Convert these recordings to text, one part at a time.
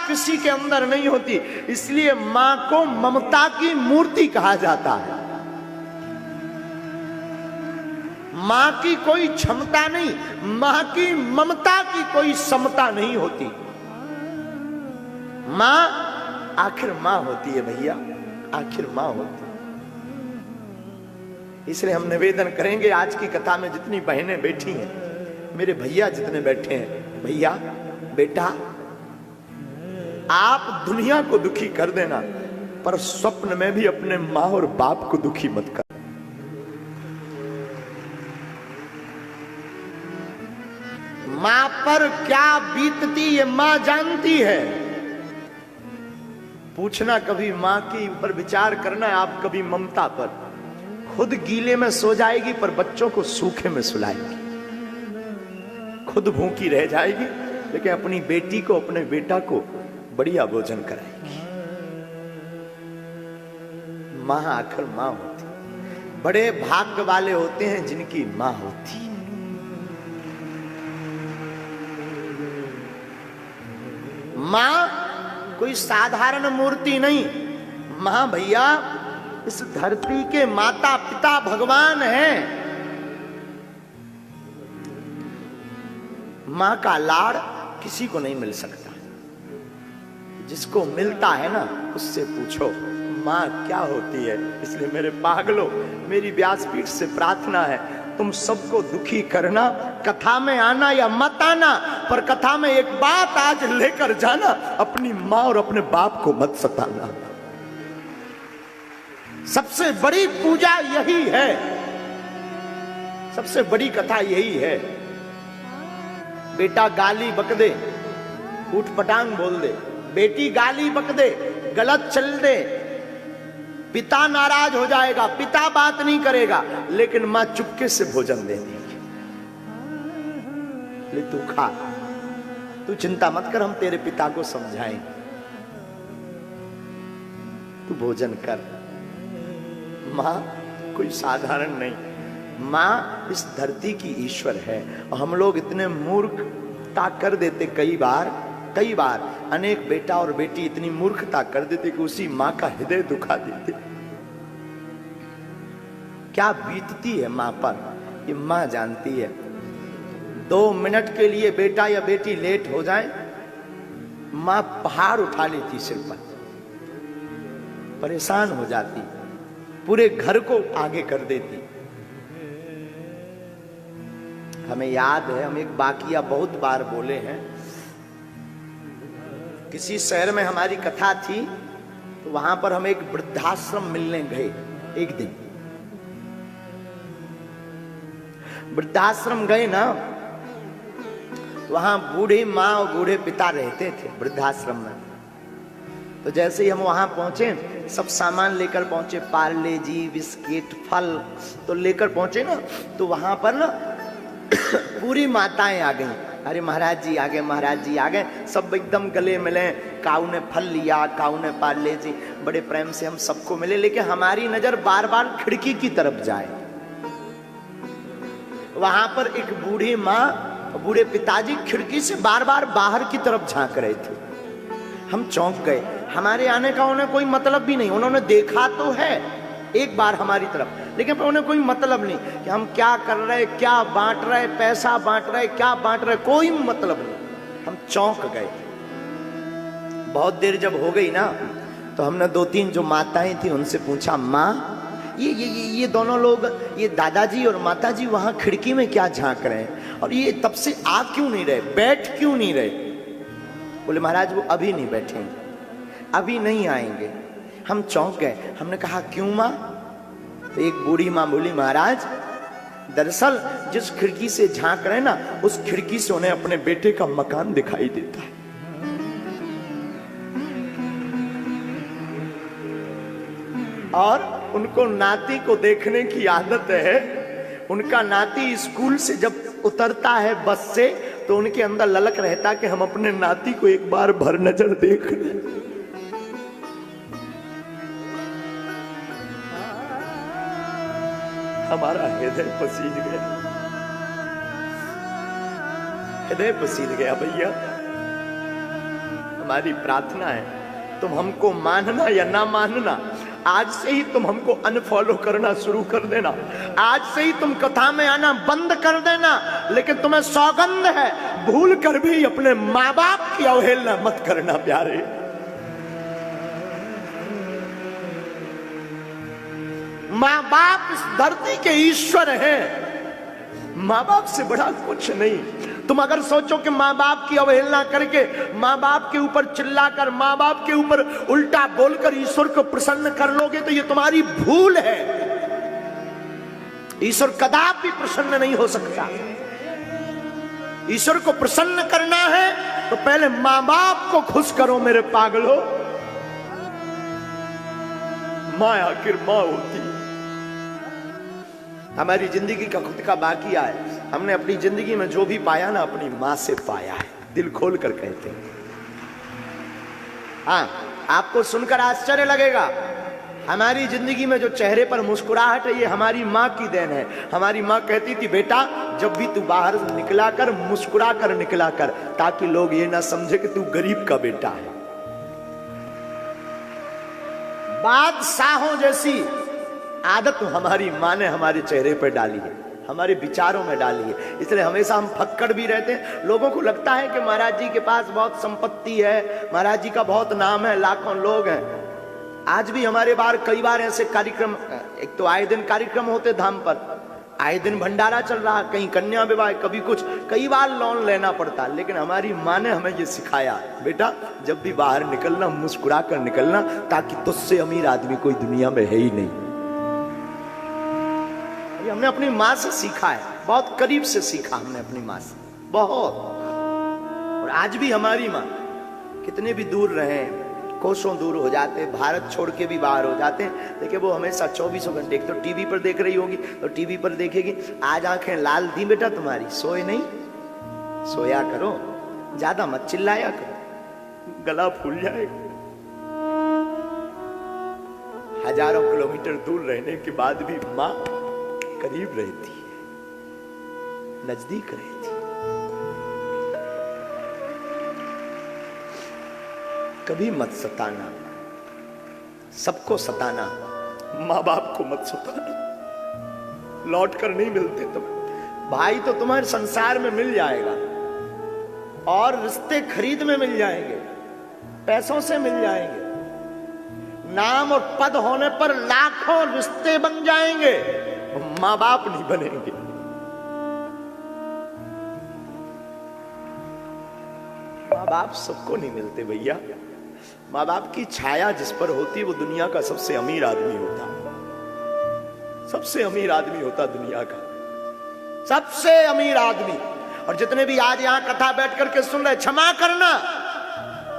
किसी के अंदर नहीं होती, इसलिए मां को ममता की मूर्ति कहा जाता है। मां की कोई क्षमता नहीं, मां की ममता की कोई समता नहीं होती। मां आखिर मां होती है भैया, आखिर मां होती है। इसलिए हम निवेदन करेंगे, आज की कथा में जितनी बहनें बैठी हैं, मेरे भैया जितने बैठे हैं, भैया बेटा आप दुनिया को दुखी कर देना, पर स्वप्न में भी अपने मां और बाप को दुखी मत कर। मां पर क्या बीतती ये मां जानती है। पूछना कभी मां के ऊपर विचार करना है आप कभी ममता पर। खुद गीले में सो जाएगी पर बच्चों को सूखे में सुलाएगी, खुद भूखी रह जाएगी लेकिन अपनी बेटी को अपने बेटा को बढ़िया भोजन कराएगी। मां आखिर मां होती। बड़े भाग्य वाले होते हैं जिनकी मां होती। मां कोई साधारण मूर्ति नहीं, मां भैया इस धरती के माता पिता भगवान हैं। मां का लाड़ किसी को नहीं मिल सकता, जिसको मिलता है ना उससे पूछो मां क्या होती है। इसलिए मेरे पागलों, मेरी व्यासपीठ से प्रार्थना है, तुम सबको दुखी करना, कथा में आना या मत आना, पर कथा में एक बात आज लेकर जाना, अपनी मां और अपने बाप को मत सताना। सबसे बड़ी पूजा यही है, सबसे बड़ी कथा यही है। बेटा गाली बक दे, ऊट पटांग बोल दे, बेटी गाली बक दे, गलत चल दे, पिता नाराज हो जाएगा, पिता बात नहीं करेगा, लेकिन मां चुपके से भोजन दे देगी। ले तू खा, तू चिंता मत कर, हम तेरे पिता को समझाएंगे, तू भोजन कर। मां कोई साधारण नहीं, मां इस धरती की ईश्वर है। और हम लोग इतने मूर्खता कर देते, कई बार अनेक बेटा और बेटी इतनी मूर्खता कर देते कि उसी मां का हृदय दुखा देते। क्या बीतती है मां पर, ये मां जानती है। 2 मिनट के लिए बेटा या बेटी लेट हो जाए, मां पहाड़ उठा लेती सिर पर, परेशान हो जाती, पूरे घर को आगे कर देती। हमें याद है, हम एक वाकया बहुत बार बोले हैं। किसी शहर में हमारी कथा थी, तो वहां पर हम एक वृद्धाश्रम मिलने गए। एक दिन वृद्धाश्रम गए ना, वहां बूढ़ी माँ और बूढ़े पिता रहते थे वृद्धाश्रम में। तो जैसे ही हम वहां पहुंचे, सब सामान लेकर पहुंचे, पार्ले जी, बिस्किट, फल तो लेकर पहुंचे ना, तो वहां पर ना पूरी माताएं आ गई। अरे महाराज जी आ गए, महाराज जी आ गए, सब एकदम गले मिले। काऊ ने फल लिया, काऊ ने पार्ले जी, बड़े प्रेम से हम सबको मिले। लेकिन हमारी नजर बार बार खिड़की की तरफ जाए। वहां पर एक बूढ़ी माँ, बूढ़े पिताजी खिड़की से बार बार बाहर की तरफ झांक रहे थे। हम चौंक गए। हमारे आने का उन्हें कोई मतलब भी नहीं, उन्होंने देखा तो है एक बार हमारी तरफ, लेकिन उन्हें कोई मतलब नहीं कि हम क्या कर रहे, क्या बांट रहे, पैसा बांट रहे, क्या बांट रहे, कोई मतलब नहीं। हम चौंक गए। बहुत देर जब हो गई ना, तो हमने 2-3 जो माताएं थी उनसे पूछा, माँ ये दोनों लोग, ये दादाजी और माताजी वहां खिड़की में क्या झांक रहे हैं, और ये तब से आ क्यों नहीं रहे, बैठ क्यों नहीं रहे? बोले महाराज वो अभी नहीं बैठेंगे, अभी नहीं आएंगे। हम चौंक गए। हमने कहा क्यों माँ? तो एक बूढ़ी माँ बोली, महाराज दरअसल जिस खिड़की से झांक रहे हैं ना, उस खिड़की से उन्हें अपने बेटे का मकान दिखाई देता है। और उनको नाती को देखने की आदत है। उनका नाती स्कूल से जब उतरता है बस से, तो उनके अंदर ललक रहता कि हम अपने नाती को एक बार भर नजर देख लें। हमारा हृदय पसीज गया, हृदय पसीज गया भैया। हमारी प्रार्थना है, तुम हमको मानना या ना मानना, आज से ही तुम हमको अनफॉलो करना शुरू कर देना, आज से ही तुम कथा में आना बंद कर देना, लेकिन तुम्हें सौगंध है भूल कर भी अपने माँ बाप की अवहेलना मत करना प्यारे। माँ बाप इस धरती के ईश्वर हैं, माँ बाप से बड़ा कुछ नहीं। तुम अगर सोचो कि माँ बाप की अवहेलना करके, माँ बाप के ऊपर चिल्लाकर, माँ बाप के ऊपर उल्टा बोलकर ईश्वर को प्रसन्न कर लोगे तो ये तुम्हारी भूल है। ईश्वर कदापि प्रसन्न नहीं हो सकता। ईश्वर को प्रसन्न करना है तो पहले माँ बाप को खुश करो मेरे पागलो। माँ आखिर माँ होती। हमारी जिंदगी का खुद का बाकिया है। हमने अपनी जिंदगी में जो भी पाया ना अपनी मां से पाया है, दिल खोल कर कहते हैं। हाँ, आपको सुनकर आश्चर्य लगेगा, हमारी जिंदगी में जो चेहरे पर मुस्कुराहट है ये हमारी माँ की देन है। हमारी माँ कहती थी बेटा जब भी तू बाहर निकला कर मुस्कुरा कर निकला कर, ताकि लोग ये ना समझे कि तू गरीब का बेटा है। बादशाहों जैसी आदत हमारी माँ ने हमारे चेहरे पर डाली है, हमारे विचारों में डाली है। इसलिए हमेशा हम फक्कड़ भी रहते हैं। लोगों को लगता है कि महाराज जी के पास बहुत संपत्ति है, महाराज जी का बहुत नाम है, लाखों लोग हैं। आज भी हमारे बाहर कई बार ऐसे कार्यक्रम, एक तो आए दिन कार्यक्रम होते धाम पर, आए दिन भंडारा चल रहा, कहीं कन्या विवाह, कभी कुछ, कई बार लोन लेना पड़ता। लेकिन हमारी माँ ने हमें ये सिखाया बेटा जब भी बाहर निकलना मुस्कुरा कर निकलना, ताकि तुझसे अमीर आदमी कोई दुनिया में है ही नहीं। हमने अपनी माँ से सीखा है, बहुत करीब से सीखा हमने अपनी माँ से, बहुत। और आज भी हमारी माँ कितने भी दूर रहे, कोसों दूर हो जाते, भारत छोड़ के भी बाहर हो जाते हैं, लेकिन वो हमेशा 24 घंटे, एक तो टीवी पर देख रही होगी तो टीवी पर देखेगी, आज आंखें लाल थी बेटा तुम्हारी, सोए नहीं, सोया करो, ज्यादा मत चिल्लाया करो, गला फूल जाएगा। हजारों किलोमीटर दूर रहने के बाद भी माँ करीब रहती है, नजदीक रहती है। कभी मत सताना, सबको सताना, माँ बाप को मत सताना, लौट कर नहीं मिलते तुम। भाई तो तुम्हारे संसार में मिल जाएगा, और रिश्ते खरीद में मिल जाएंगे, पैसों से मिल जाएंगे, नाम और पद होने पर लाखों रिश्ते बन जाएंगे, माँ बाप नहीं बनेंगे। माँ बाप सबको नहीं मिलते भैया। माँ बाप की छाया जिस पर होती वो दुनिया का सबसे अमीर आदमी होता, सबसे अमीर आदमी होता दुनिया का, सबसे अमीर आदमी। और जितने भी आज यहां कथा बैठ करके सुन रहे, क्षमा करना,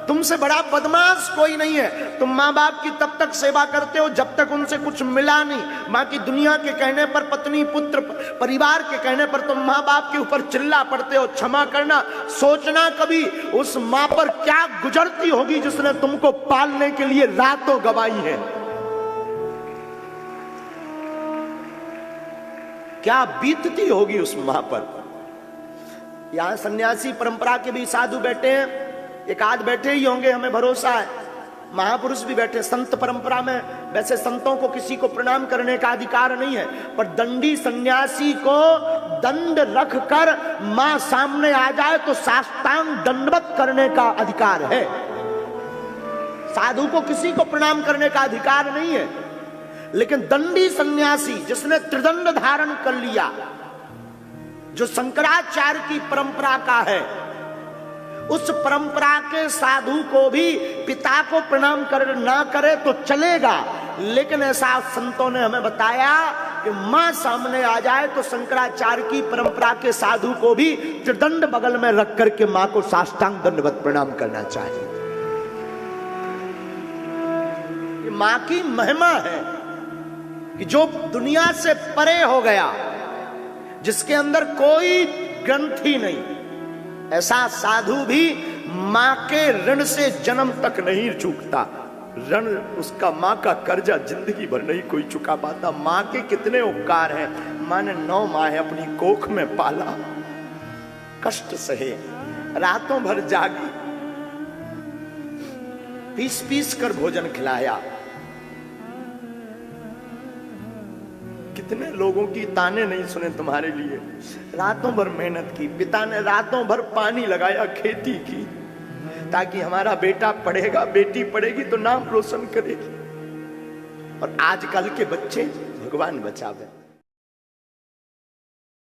तुमसे बड़ा बदमाश कोई नहीं है। तुम माँ बाप की तब तक सेवा करते हो जब तक उनसे कुछ मिला नहीं। माँ की दुनिया के कहने पर, पत्नी पुत्र परिवार के कहने पर तुम माँ बाप के ऊपर चिल्ला पड़ते हो। क्षमा करना, सोचना कभी उस माँ पर क्या गुजरती होगी जिसने तुमको पालने के लिए रातों गवाई है, क्या बीतती होगी उस माँ पर। यहां सन्यासी परंपरा के भी साधु बैठे हैं, एक आध बैठे ही होंगे, हमें भरोसा है। महापुरुष भी बैठे। संत परंपरा में वैसे संतों को किसी को प्रणाम करने का अधिकार नहीं है, पर दंडी सन्यासी को दंड रख कर मां सामने आ जाए तो साष्टांग दंडवत करने का अधिकार है। साधु को किसी को प्रणाम करने का अधिकार नहीं है, लेकिन दंडी सन्यासी जिसने त्रिदंड धारण कर लिया, जो शंकराचार्य की परंपरा का है, उस परंपरा के साधु को भी पिता को प्रणाम कर ना करे तो चलेगा, लेकिन ऐसा संतों ने हमें बताया कि मां सामने आ जाए तो शंकराचार्य की परंपरा के साधु को भी त्रिदंड बगल में रख करके मां को साष्टांग दंडवत प्रणाम करना चाहिए। ये मां की महिमा है कि जो दुनिया से परे हो गया, जिसके अंदर कोई ग्रंथि नहीं, ऐसा साधु भी मां के ऋण से जन्म तक नहीं चूकता। ऋण उसका, मां का कर्जा जिंदगी भर नहीं कोई चुका पाता। मां के कितने उपकार हैं। मां ने 9 माह अपनी कोख में पाला, कष्ट सहे, रातों भर जागी, पीस पीस कर भोजन खिलाया। कितने लोगों की ताने नहीं सुने तुम्हारे लिए। रातों भर मेहनत की, पिता ने रातों भर पानी लगाया, खेती की, ताकि हमारा बेटा पढ़ेगा, बेटी पढ़ेगी तो नाम रोशन करेगी। और आजकल के बच्चे भगवान बचावे।